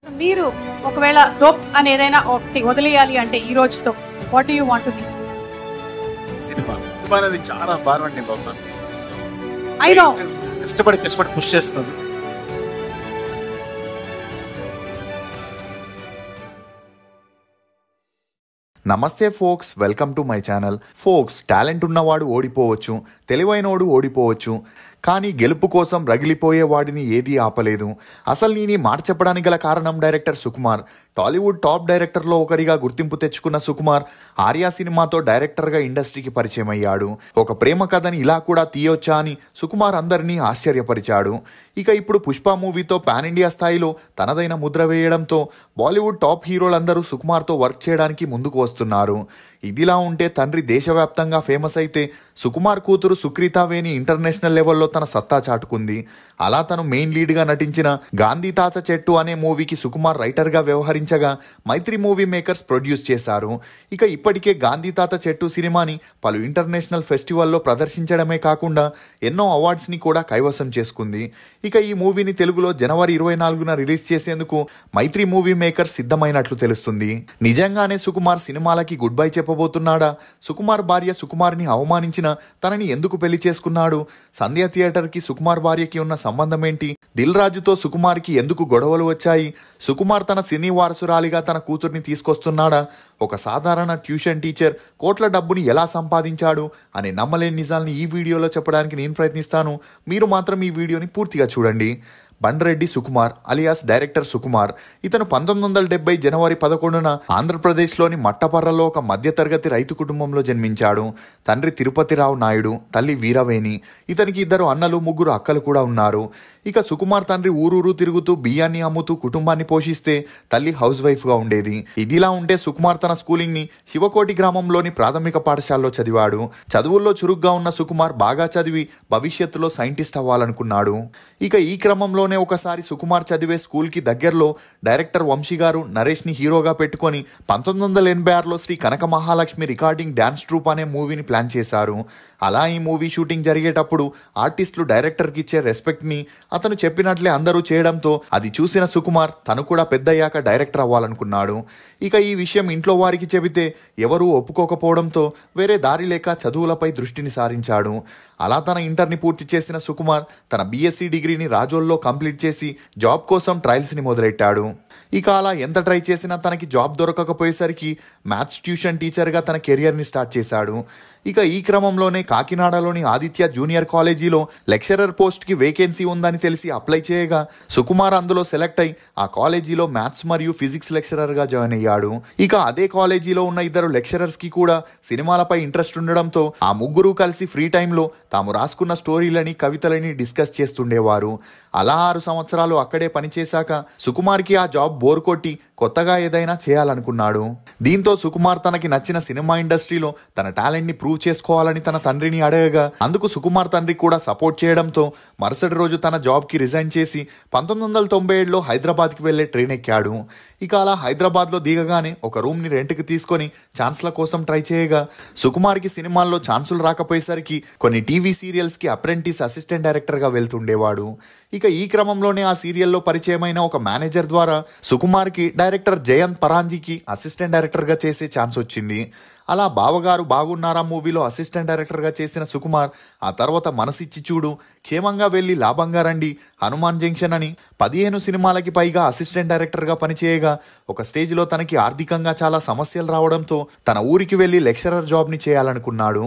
మీరు ఒకవేళ రోప్ అని ఏదైనా ఒకటి వదిలేయాలి అంటే ఈ రోజుతో what do you want to be? Cinema cinema అనేది చాలా భారం నేను అవుతాను. ఐ నో కష్టపడి పుష్ చేస్తుంది. నమస్తే folks, welcome to my channel. Folks, talent ఉన్నవాడు ఓడిపోవచ్చు, తెలివైనోడు ఓడిపోవచ్చు, కానీ గెలుపు కోసం రగిలిపోయే వాడిని ఏదీ ఆపలేదు. అసలు నేను మాట చెప్పడానికి గల కారణం డైరెక్టర్ సుకుమార్. టాలీవుడ్ టాప్ డైరెక్టర్లో ఒకరిగా గుర్తింపు తెచ్చుకున్న సుకుమార్ ఆర్యా సినిమాతో డైరెక్టర్గా ఇండస్ట్రీకి పరిచయం అయ్యాడు. ఒక ప్రేమ కథని ఇలా కూడా తీయొచ్చా అని సుకుమార్ అందరినీ ఆశ్చర్యపరిచాడు. ఇక ఇప్పుడు పుష్ప మూవీతో పాన్ ఇండియా స్థాయిలో తనదైన ముద్ర వేయడంతో బాలీవుడ్ టాప్ హీరోలందరూ సుకుమార్తో వర్క్ చేయడానికి ముందుకు వస్తున్నారు. ఇదిలా ఉంటే తండ్రి దేశవ్యాప్తంగా ఫేమస్ అయితే సుకుమార్ కూతురు సుక్రీతా వేణి ఇంటర్నేషనల్ లెవెల్లో తన సత్తా చాటుకుంది. అలా తను మెయిన్ లీడ్గా నటించిన గాంధీ తాత చెట్టు అనే మూవీకి సుకుమార్ రైటర్గా వ్యవహరించగా మైత్రి మూవీ మేకర్స్ ప్రొడ్యూస్ చేశారు. ఇక ఇప్పటికే గాంధీ తాత చెట్టు సినిమాని పలు ఇంటర్నేషనల్ ఫెస్టివల్లో ప్రదర్శించడమే కాకుండా ఎన్నో అవార్డ్స్ని కూడా కైవసం చేసుకుంది. ఇక ఈ మూవీని తెలుగులో జనవరి 24న రిలీజ్ చేసేందుకు మైత్రి మూవీ మేకర్స్ సిద్ధమైనట్లు తెలుస్తుంది. నిజంగానే సుకుమార్ సినిమాలకి గుడ్ బై చెప్పబోతున్నాడా? సుకుమార్ భార్య సుకుమార్ని అవమానించిన తనని ఎందుకు పెళ్లి చేసుకున్నాడు? సంధ్య థియేటర్కి సుకుమార్ భార్యకి ఉన్న సంబంధం ఏంటి? దిల్ రాజుతో సుకుమార్కి ఎందుకు గొడవలు వచ్చాయి? సుకుమార్ తన సినీ వారసురాలిగా తన కూతుర్ని తీసుకొస్తున్నాడా? ఒక సాధారణ ట్యూషన్ టీచర్ కోట్ల డబ్బుని ఎలా సంపాదించాడు అనే నమ్మలేని నిజాల్ని ఈ వీడియోలో చెప్పడానికి నేను ప్రయత్నిస్తాను. మీరు మాత్రం ఈ వీడియోని పూర్తిగా చూడండి. Bandreddi Sukumar alias director Sukumar. ఇతను 1970 జనవరి 11న ఆంధ్రప్రదేశ్లోని మట్టపర్రలో ఒక మధ్యతరగతి రైతు కుటుంబంలో జన్మించాడు. తండ్రి తిరుపతిరావు నాయుడు, తల్లి వీరవేణి. ఇతనికి 2 అన్నలు 3 అక్కలు కూడా ఉన్నారు. ఇక సుకుమార్ తండ్రి ఊరూరు తిరుగుతూ బియ్యాన్ని అమ్ముతూ కుటుంబాన్ని పోషిస్తే తల్లి హౌస్ వైఫ్గా ఉండేది. ఇదిలా ఉంటే సుకుమార్ తన స్కూలింగ్ని శివకోటి గ్రామంలోని ప్రాథమిక పాఠశాలలో చదివాడు. చదువుల్లో చురుగ్గా ఉన్న సుకుమార్ బాగా చదివి భవిష్యత్తులో సైంటిస్ట్ అవ్వాలనుకున్నాడు. ఇక ఈ క్రమంలోనే ఒకసారి సుకుమార్ చదివే స్కూల్కి దగ్గరలో డైరెక్టర్ వంశీ గారు నరేష్ని హీరోగా పెట్టుకొని 1986లో శ్రీ కనక మహాలక్ష్మి రికార్డింగ్ డ్యాన్స్ ట్రూప్ అనే మూవీని ప్లాన్ చేశారు. అలా ఈ మూవీ షూటింగ్ జరిగేటప్పుడు ఆర్టిస్టులు డైరెక్టర్కి ఇచ్చే రెస్పెక్ట్ని అతను చెప్పినట్లే అందరూ చేయడంతో అది చూసిన సుకుమార్ తను కూడా పెద్దయ్యాక డైరెక్టర్ అవ్వాలనుకున్నాడు. ఇక ఈ విషయం ఇంట్లో వారికి చెబితే ఎవరూ ఒప్పుకోకపోవడంతో వేరే దారి లేక చదువులపై దృష్టిని సారించాడు. అలా తన ఇంటర్ని పూర్తి చేసిన సుకుమార్ తన బీఎస్సీ డిగ్రీని రాజోల్లో కంప్లీట్ చేసి జాబ్ కోసం ట్రయల్స్ని మొదలెట్టాడు. ఇక అలా ఎంత ట్రై చేసినా తనకి జాబ్ దొరకకపోయేసరికి మ్యాథ్స్ ట్యూషన్ టీచర్గా తన కెరియర్ని స్టార్ట్ చేశాడు. ఇక ఈ క్రమంలోనే కాకినాడలోని ఆదిత్య జూనియర్ కాలేజీలో లెక్చరర్ పోస్ట్కి వేకెన్సీ ఉందని తెలిసి అప్లై చేయగా సుకుమార్ అందులో సెలెక్ట్ అయి ఆ కాలేజీలో మ్యాథ్స్ మరియు ఫిజిక్స్ లెక్చరర్గా జాయిన్ అయ్యాడు. ఇక అదే కాలేజీలో ఉన్న 2 లెక్చరర్స్కి కూడా సినిమాలపై ఇంట్రెస్ట్ ఉండడంతో ఆ ముగ్గురు కలిసి ఫ్రీ టైంలో తాము రాసుకున్న స్టోరీలని కవితలని డిస్కస్ చేస్తుండేవారు. అలా 6 సంవత్సరాలు అక్కడే పనిచేశాక సుకుమార్కి ఆ జాబ్ బోర్ కొట్టి కొత్తగా ఏదైనా చేయాలనుకున్నాడు. దీంతో సుకుమార్ తనకి నచ్చిన సినిమా ఇండస్ట్రీలో తన టాలెంట్ని ప్రూవ్ చేసుకోవాలని తన తండ్రిని అడగగా అందుకు సుకుమార్ తండ్రి కూడా సపోర్ట్ చేయడంతో మరుసటి రోజు తన జాబ్కి రిజైన్ చేసి 1997లో హైదరాబాద్కి వెళ్లే ట్రైన్ ఎక్కాడు. ఇక అలా హైదరాబాద్లో దిగగానే ఒక రూమ్ని రెంట్కి తీసుకొని ఛాన్స్ల కోసం ట్రై చేయగా సుకుమార్కి సినిమాల్లో ఛాన్సులు రాకపోయేసరికి కొన్ని టీవీ సీరియల్స్కి అప్రెంటిస్ అసిస్టెంట్ డైరెక్టర్గా వెళ్తుండేవాడు. ఇక ఈ క్రమంలోనే ఆ సీరియల్లో పరిచయమైన ఒక మేనేజర్ ద్వారా సుకుమార్కి డైరెక్టర్ జయంత్ పరాంజీకి అసిస్టెంట్ డైరెక్టర్గా చేసే ఛాన్స్ వచ్చింది. అలా బావగారు బాగున్నారా మూవీలో అసిస్టెంట్ డైరెక్టర్గా చేసిన సుకుమార్ ఆ తర్వాత మనసిచ్చి చూడు, క్షేమంగా వెళ్ళి లాభంగా రండి, హనుమాన్ జంక్షన్ అని 15 సినిమాలకి పైగా అసిస్టెంట్ డైరెక్టర్గా పనిచేయగా ఒక స్టేజ్లో తనకి ఆర్థికంగా చాలా సమస్యలు రావడంతో తన ఊరికి వెళ్ళి లెక్చరర్ జాబ్ని చేయాలనుకున్నాడు.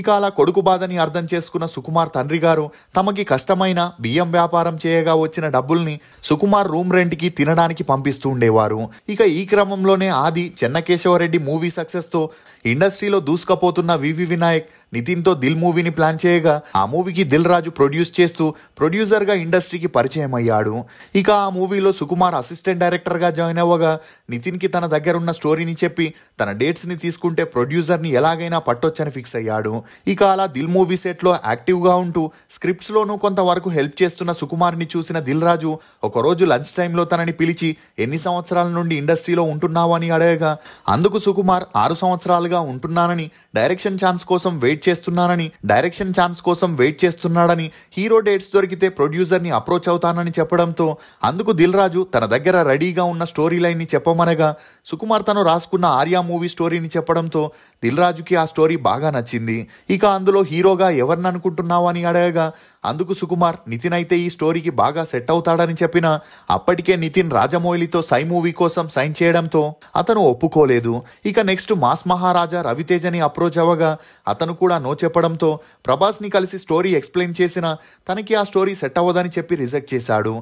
ఇక అలా కొడుకు బాధని అర్థం చేసుకున్న సుకుమార్ తండ్రి గారు తమకి కష్టమైన బియ్యం వ్యాపారం చేయగా వచ్చిన డబ్బుల్ని సుకుమార్ రూమ్ రెంట్కి తినడానికి పంపిస్తూ ఉండేవారు. ఇక ఈ క్రమంలోనే ఆది చెన్నకేశవరెడ్డి మూవీ సక్సెస్తో ఇండస్ట్రీలో దూసుకుపోతున్న వివి వినాయక్ నితిన్తో దిల్ మూవీని ప్లాన్ చేయగా ఆ మూవీకి దిల్ రాజు ప్రొడ్యూస్ చేస్తూ ప్రొడ్యూసర్గా ఇండస్ట్రీకి పరిచయం అయ్యాడు. ఇక ఆ మూవీలో సుకుమార్ అసిస్టెంట్ డైరెక్టర్గా జాయిన్ అవ్వగా నితిన్కి తన దగ్గర ఉన్న స్టోరీని చెప్పి తన డేట్స్ని తీసుకుంటే ప్రొడ్యూసర్ని ఎలాగైనా పట్టొచ్చని ఫిక్స్ అయ్యాడు. ఇక అలా దిల్ మూవీ సెట్లో యాక్టివ్గా ఉంటూ స్క్రిప్ట్స్లోనూ కొంతవరకు హెల్ప్ చేస్తున్న సుకుమార్ని చూసిన దిల్ రాజు ఒకరోజు లంచ్ టైంలో తనని పిలిచి ఎన్ని సంవత్సరాల నుండి ఇండస్ట్రీలో ఉంటున్నావు అని అడగగా అందుకు సుకుమార్ 6 సంవత్సరాలుగా గా ఉంటున్నానని, డైరెక్షన్ ఛాన్స్ కోసం వెయిట్ చేస్తున్నాడని, హీరో డేట్స్ దొరికితే ప్రొడ్యూసర్ ని అప్రోచ్ అవుతానని చెప్పడంతో అందుకు దిల్ రాజు తన దగ్గర రెడీగా ఉన్న స్టోరీ లైన్ ని చెప్పమనగా సుకుమార్ తను రాసుకున్న ఆర్యా మూవీ స్టోరీని చెప్పడంతో దిల్ రాజుకి ఆ స్టోరీ బాగా నచ్చింది. ఇక అందులో హీరోగా ఎవరిని అనుకుంటున్నావు అని అడగగా అందుకు సుకుమార్ నితిన్ అయితే ఈ స్టోరీకి బాగా సెట్ అవుతాడని చెప్పినా అప్పటికే నితిన్ రాజమౌళితో సై మూవీ కోసం సైన్ చేయడంతో అతను ఒప్పుకోలేదు. ఇక నెక్స్ట్ మాస్ మహారాజా రవితేజని అప్రోచ్ అవ్వగా అతను కూడా నో చెప్పడంతో ప్రభాస్ని కలిసి స్టోరీ ఎక్స్ప్లెయిన్ చేసినా తనకి ఆ స్టోరీ సెట్ అవ్వదని చెప్పి రిజెక్ట్ చేశాడు.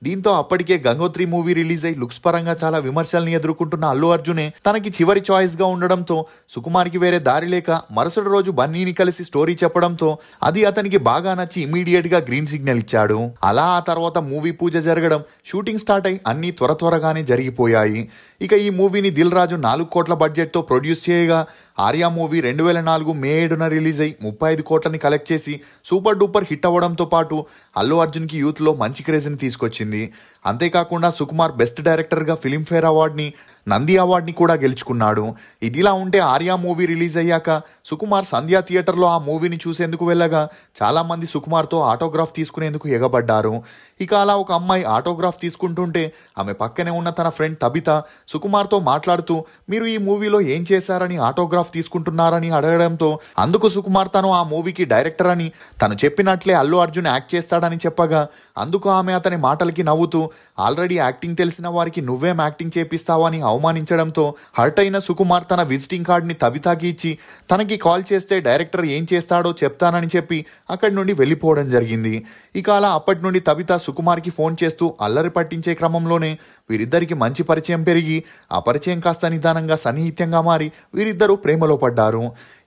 దీంతో అప్పటికే గంగోత్రి మూవీ రిలీజ్ అయి లుక్స్ పరంగా చాలా విమర్శల్ని ఎదుర్కొంటున్న అల్లు అర్జునే తనకి చివరి చాయిస్ గా ఉండడంతో సుకుమార్కి వేరే దారి లేక మరుసటి రోజు బన్నీని కలిసి స్టోరీ చెప్పడంతో అది అతనికి బాగా నచ్చి ఇమీడియట్ గా గ్రీన్ సిగ్నల్ ఇచ్చాడు. అలా ఆ తర్వాత మూవీ పూజ జరగడం, షూటింగ్ స్టార్ట్ అయి అన్ని త్వరగానే జరిగిపోయాయి. ఇక ఈ మూవీని దిల్ రాజు 4 కోట్ల బడ్జెట్ తో ప్రొడ్యూస్ చేయగా ఆర్యా మూవీ 2004 మే 7న రిలీజ్ అయి 35 కోట్లని కలెక్ట్ చేసి సూపర్ డూపర్ హిట్ అవ్వడంతో పాటు అల్లు అర్జున్ కి యూత్ లో మంచి క్రేజ్ ని తీసుకొచ్చింది. అంతేకాకుండా సుకుమార్ బెస్ట్ డైరెక్టర్ గా ఫిలింఫేర్ అవార్డ్ని, నంది అవార్డ్ని కూడా గెలుచుకున్నాడు. ఇదిలా ఉంటే ఆర్యా మూవీ రిలీజ్ అయ్యాక సుకుమార్ సంధ్యా థియేటర్లో ఆ మూవీని చూసేందుకు వెళ్ళగా చాలా మంది సుకుమార్తో ఆటోగ్రాఫ్ తీసుకునేందుకు ఎగబడ్డారు. ఇక అలా ఒక అమ్మాయి ఆటోగ్రాఫ్ తీసుకుంటుంటే ఆమె పక్కనే ఉన్న తన ఫ్రెండ్ తబిత సుకుమార్తో మాట్లాడుతూ మీరు ఈ మూవీలో ఏం చేశారని ఆటోగ్రాఫ్ తీసుకుంటున్నారని అడగడంతో అందుకు సుకుమార్ తను ఆ మూవీకి డైరెక్టర్ అని, తను చెప్పినట్లే అల్లు అర్జున్ యాక్ట్ చేస్తాడని చెప్పగా అందుకు ఆమె అతని మాటలకి నవ్వుతూ ఆల్రెడీ యాక్టింగ్ తెలిసిన వారికి నువ్వేం యాక్టింగ్ చేపిస్తావని అవమానించడంతో హర్ట్ అయిన సుకుమార్ తన విజిటింగ్ కార్డ్ని తబితాకి ఇచ్చి తనకి కాల్ చేస్తే డైరెక్టర్ ఏం చేస్తాడో చెప్తానని చెప్పి అక్కడి నుండి వెళ్ళిపోవడం జరిగింది. ఇక అలా అప్పటి నుండి తబిత సుకుమార్కి ఫోన్ చేస్తూ అల్లరి పట్టించే క్రమంలోనే వీరిద్దరికి మంచి పరిచయం పెరిగి ఆ పరిచయం కాస్త నిదానంగా సన్నిహిత్యంగా మారి వీరిద్దరూ ప్రేమలో పడ్డారు.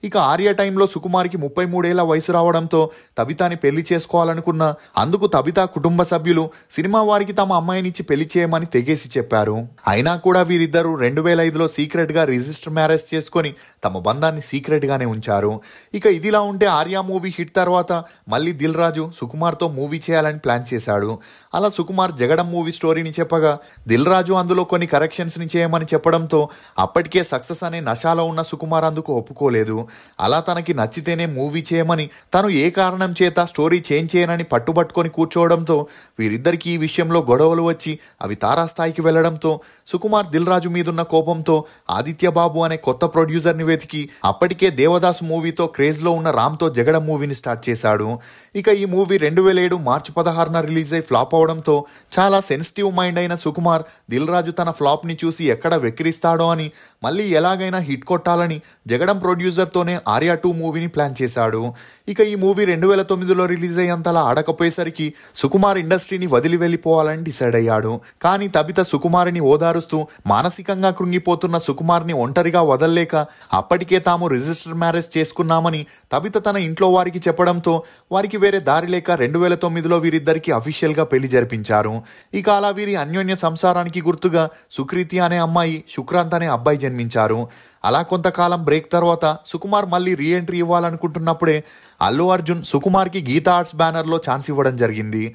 ఇక ఆర్య టైంలో సుకుమార్కి 33 ఏళ్ల వయసు రావడంతో తబితాని పెళ్లి చేసుకోవాలనుకున్న అందుకు తబిత కుటుంబ సభ్యులు సినిమా వారికి తమ అమ్మాయినిచ్చి పెళ్లి చేయమని తెగేసి చెప్పారు. అయినా కూడా వీరిద్దరూ 2005లో సీక్రెట్ గా రిజిస్టర్ మ్యారేజ్ చేసుకొని తమ బంధాన్ని సీక్రెట్ గానే ఉంచారు. ఇక ఇదిలా ఉంటే ఆర్యా మూవీ హిట్ తర్వాత మళ్ళీ దిల్ రాజు సుకుమార్తో మూవీ చేయాలని ప్లాన్ చేశాడు. అలా సుకుమార్ జగడం మూవీ స్టోరీని చెప్పగా దిల్ రాజు అందులో కొన్ని కరెక్షన్స్ ని చేయమని చెప్పడంతో అప్పటికే సక్సెస్ అనే నషాలో ఉన్న సుకుమార్ అందుకు ఒప్పుకోలేదు. అలా తనకి నచ్చితేనే మూవీ చేయమని, తను ఏ కారణం చేత స్టోరీ చేంజ్ చేయనని పట్టుబట్టుకొని కూర్చోవడంతో వీరిద్దరికి ఈ విషయంలో గొడవలు వచ్చి అవి తారాస్థాయికి వెళ్లడంతో సుకుమార్ దిల్ రాజు మీదున్న కోపంతో ఆదిత్య బాబు అనే కొత్త ప్రొడ్యూసర్ని వెతికి అప్పటికే దేవదాస్ మూవీతో క్రేజ్ లో ఉన్న రామ్తో జగడం మూవీని స్టార్ట్ చేశాడు. ఇక ఈ మూవీ 2007 మార్చి 16న రిలీజ్ అయి ఫ్లాప్ అవడంతో చాలా సెన్సిటివ్ మైండ్ అయిన సుకుమార్ దిల్ రాజు తన ఫ్లాప్ ని చూసి ఎక్కడ వెక్కిరిస్తాడో అని మళ్ళీ ఎలాగైనా హిట్ కొట్టాలని జగడం ప్రొడ్యూసర్తోనే ఆర్యా 2 మూవీని ప్లాన్ చేశాడు. ఇక ఈ మూవీ 2009లో రిలీజ్ అయ్యేంతలా ఆడకపోయేసరికి సుకుమార్ ఇండస్ట్రీని వదిలి వెళ్ళిపోవాలని డిసైడ్ అయ్యాడు. కానీ తబిత సుకుమార్ని ఓదారుస్తూ మానసికంగా కృంగిపోతున్న సుకుమార్ని ఒంటరిగా వదల్లేక అప్పటికే తాము రిజిస్టర్ మ్యారేజ్ చేసుకున్నామని తబిత తన ఇంట్లో వారికి చెప్పడంతో వారికి వేరే దారి లేక 2009లో వీరిద్దరికి అఫీషియల్ గా పెళ్లి జరిపించారు. ఇక అలా వీరి అన్యోన్య సంసారానికి గుర్తుగా సుకృతి అనే అమ్మాయి, శుక్రాంత్ అనే అబ్బాయి జన్మించారు. అలా కొంతకాలం బ్రేక్ తర్వాత సుకుమార్ మళ్ళీ రీఎంట్రీ ఇవ్వాలనుకుంటున్నప్పుడే అల్లు అర్జున్ సుకుమార్కి గీతా ఆర్ట్స్ బ్యానర్లో ఛాన్స్ ఇవ్వడం జరిగింది.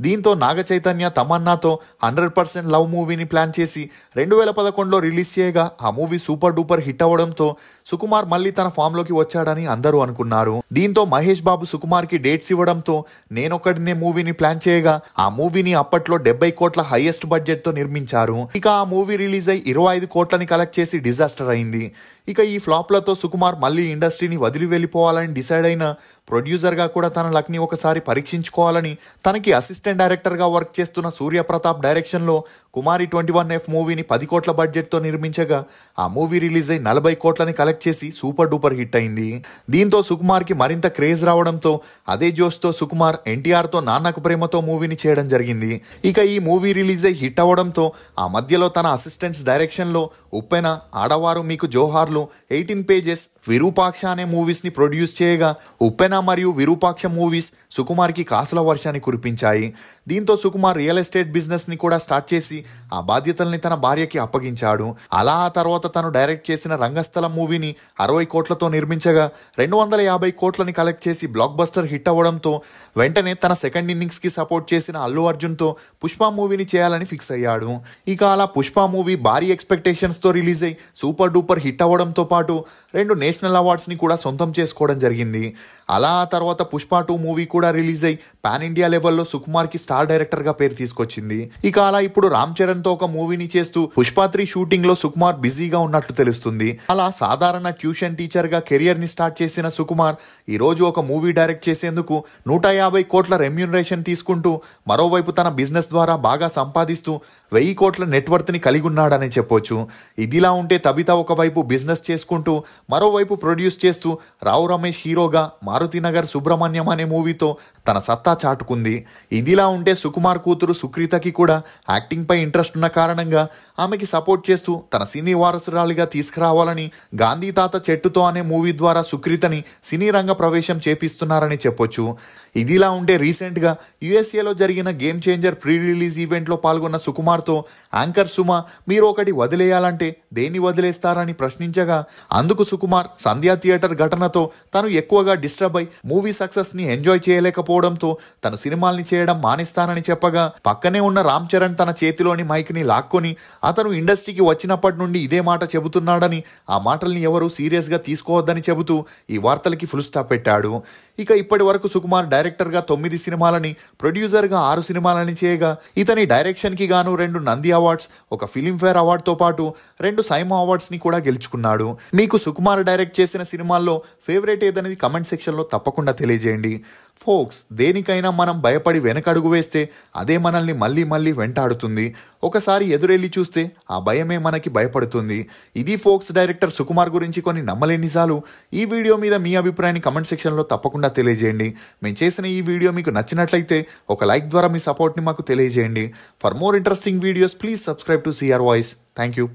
దీంతో నాగ చైతన్య తమన్నాతో 100% లవ్ మూవీని ప్లాన్ చేసి 2011లో రిలీజ్ చేయగా ఆ మూవీ సూపర్ డూపర్ హిట్ అవ్వడంతో సుకుమార్ మళ్ళీ తన ఫామ్లోకి వచ్చాడని అందరూ అనుకున్నారు. దీంతో మహేష్ బాబు సుకుమార్కి డేట్స్ ఇవ్వడంతో నేనొకడినే మూవీని ప్లాన్ చేయగా ఆ మూవీని అప్పట్లో 70 కోట్ల హైయెస్ట్ బడ్జెట్తో నిర్మించారు. ఇక ఆ మూవీ రిలీజ్ అయి 25 కోట్లని కలెక్ట్ చేసి డిజాస్టర్ అయింది. ఇక ఈ ఫ్లాప్లతో సుకుమార్ మళ్ళీ ఇండస్ట్రీని వదిలి వెళ్ళిపోవాలని డిసైడ్ అయిన ప్రొడ్యూసర్గా కూడా తన లక్ని ఒకసారి పరీక్షించుకోవాలని తనకి అసిస్టెంట్ డైరెక్టర్గా వర్క్ చేస్తున్న సూర్య ప్రతాప్ డైరెక్షన్లో కుమారి 21F మూవీని 10 కోట్ల బడ్జెట్తో నిర్మించగా ఆ మూవీ రిలీజ్ అయి 40 కోట్లని కలెక్ట్ చేసి సూపర్ డూపర్ హిట్ అయింది. దీంతో సుకుమార్కి మరింత క్రేజ్ రావడంతో అదే జోష్తో సుకుమార్ ఎన్టీఆర్తో నాన్నకు ప్రేమతో మూవీని చేయడం జరిగింది. ఇక ఈ మూవీ రిలీజ్ అయి హిట్ అవ్వడంతో ఆ మధ్యలో తన అసిస్టెంట్స్ డైరెక్షన్లో ఉప్పెన, ఆడవారు మీకు జోహార్లు, 18 పేజెస్, విరూపాక్ష అనే మూవీస్ని ప్రొడ్యూస్ చేయగా ఉప్పెన వీణ మరియు విరూపాక్ష మూవీస్ సుకుమార్కి కాసుల వర్షాన్ని కురిపించాయి. దీంతో సుకుమార్ రియల్ ఎస్టేట్ బిజినెస్ ని కూడా స్టార్ట్ చేసి ఆ బాధ్యతల్ని తన భార్యకి అప్పగించాడు. అలా ఆ తర్వాత తను డైరెక్ట్ చేసిన రంగస్థలం మూవీని 60 కోట్లతో నిర్మించగా 250 కోట్లని కలెక్ట్ చేసి బ్లాక్ బస్టర్ హిట్ అవ్వడంతో వెంటనే తన సెకండ్ ఇన్నింగ్స్ కి సపోర్ట్ చేసిన అల్లు అర్జున్ తో పుష్ప మూవీని చేయాలని ఫిక్స్ అయ్యాడు. ఇక అలా పుష్ప మూవీ భారీ ఎక్స్పెక్టేషన్స్ తో రిలీజ్ అయి సూపర్ డూపర్ హిట్ అవ్వడంతో పాటు 2 నేషనల్ అవార్డ్స్ ని కూడా సొంతం చేసుకోవడం జరిగింది. అలా ఆ తర్వాత పుష్ప 2 మూవీ కూడా రిలీజ్ అయి పాన్ ఇండియా లెవెల్లో సుకుమార్ కి స్టార్ డైరెక్టర్ గా పేరు తీసుకొచ్చింది. ఇక అలా ఇప్పుడు రామ్ చరణ్ తో ఒక మూవీని చేస్తూ పుష్ప 3 షూటింగ్ లో సుకుమార్ బిజీగా ఉన్నట్లు తెలుస్తుంది. అలా సాధారణ ట్యూషన్ టీచర్ గా కెరియర్ ని స్టార్ట్ చేసిన సుకుమార్ ఈ రోజు ఒక మూవీ డైరెక్ట్ చేసేందుకు 150 కోట్ల రెమ్యూనరేషన్ తీసుకుంటూ మరోవైపు తన బిజినెస్ ద్వారా బాగా సంపాదిస్తూ 1000 కోట్ల నెట్వర్త్ ని కలిగి ఉన్నాడని చెప్పొచ్చు. ఇదిలా ఉంటే తబిత ఒకవైపు బిజినెస్ చేసుకుంటూ మరోవైపు ప్రొడ్యూస్ చేస్తూ రావు రమేష్ హీరోగా మారుతినగర్ సుబ్రహ్మణ్యం అనే మూవీతో తన సత్తా చాటుకుంది. ఇదిలా ఉంటే సుకుమార్ కూతురు సుక్రీతకి కూడా యాక్టింగ్ పై ఇంట్రెస్ట్ ఉన్న కారణంగా ఆమెకి సపోర్ట్ చేస్తూ తన సినీ వారసురాలిగా తీసుకురావాలని గాంధీ తాత చెట్టుతో అనే మూవీ ద్వారా సుక్రీతని సినీ రంగ ప్రవేశం చేపిస్తున్నారని చెప్పొచ్చు. ఇదిలా ఉంటే రీసెంట్ గా యుఎస్ఏలో జరిగిన game changer pre release event లో పాల్గొన్న సుకుమార్తో యాంకర్ సుమ మీరు ఒకటి వదిలేయాలంటే దేన్ని వదిలేస్తారని ప్రశ్నించగా అందుకు సుకుమార్ సంధ్యా థియేటర్ ఘటనతో తను ఎక్కువగా డిస్టర్బ్ అయి మూవీ సక్సెస్ ని ఎంజాయ్ చేయలేకపోవడంతో తను సినిమాల్ని చేయడం మానేస్తానని చెప్పగా పక్కనే ఉన్న రామ్ చరణ్ తన చేతిలోని మైక్ ని లాక్కొని అతను ఇండస్ట్రీకి వచ్చినప్పటి నుండి ఇదే మాట చెబుతున్నాడని ఆ మాటల్ని ఎవరు సీరియస్ గా తీసుకోవద్దని చెబుతూ ఈ వార్తలకి ఫుల్ స్టాప్ పెట్టాడు. ఇక ఇప్పటి వరకు సుకుమార్ డైరెక్టర్ గా 9 సినిమాలని ప్రొడ్యూసర్ గా 6 సినిమాలని చేయగా ఇతని డైరెక్షన్ కి గాను 2 నంది అవార్డ్స్, ఒక ఫిలింఫేర్ అవార్డ్ తో పాటు 2 సైమా అవార్డ్స్ ని కూడా గెలుచుకున్నాడు. మీకు సుకుమార్ డైరెక్ట్ చేసిన సినిమాల్లో ఫేవరెట్ ఏదనేది కమెంట్ సెక్షన్ లో తప్పకుండా తెలియజేయండి. ఫోక్స్, దేనికైనా మనం భయపడి వెనకడుగు వేస్తే అదే మనల్ని మళ్ళీ మళ్ళీ వెంటాడుతుంది. ఒకసారి ఎదురెళ్ళి చూస్తే ఆ భయమే మనకి భయపడుతుంది. ఇది ఫోక్స్ డైరెక్టర్ సుకుమార్ గురించి కొన్ని నమ్మలేని నిజాలు. ఈ వీడియో మీద మీ అభిప్రాయాన్ని కమెంట్ సెక్షన్లో తప్పకుండా తెలియజేయండి. మేము చేసిన ఈ వీడియో మీకు నచ్చినట్లయితే ఒక లైక్ ద్వారా మీ సపోర్ట్ని మాకు తెలియజేయండి. For more interesting videos please subscribe to CR voice. Thank you.